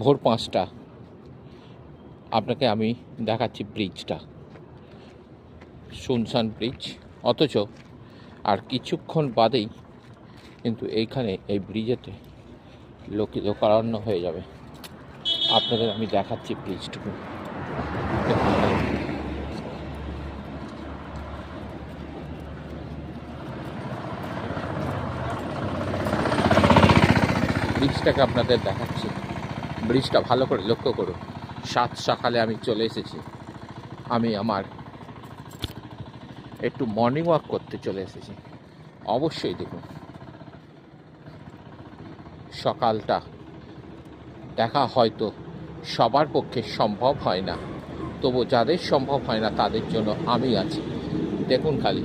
ভোর 5টা আপনাকে আমি দেখাচ্ছি ব্রিজটা, শুনশান ব্রিজ, অথচ আর কিছুক্ষণ বাদেই কিন্তু এইখানে এই ব্রিজেতে লোকারণ্য হয়ে যাবে। আপনাদের আমি দেখাচ্ছি ব্রিজটুকু। ব্রিজটাকে আপনাদের দেখাচ্ছি। ব্রিজটা ভালো করে লক্ষ্য করুন। 7 সকালে আমি চলে এসেছি। আমি আমার একটু মর্নিং ওয়াক করতে চলে এসেছি। অবশ্যই দেখুন, সকালটা দেখা হয়তো সবার পক্ষে সম্ভব হয় না, তবু যাদের সম্ভব হয় না তাদের জন্য আমি আছি। দেখুন খালি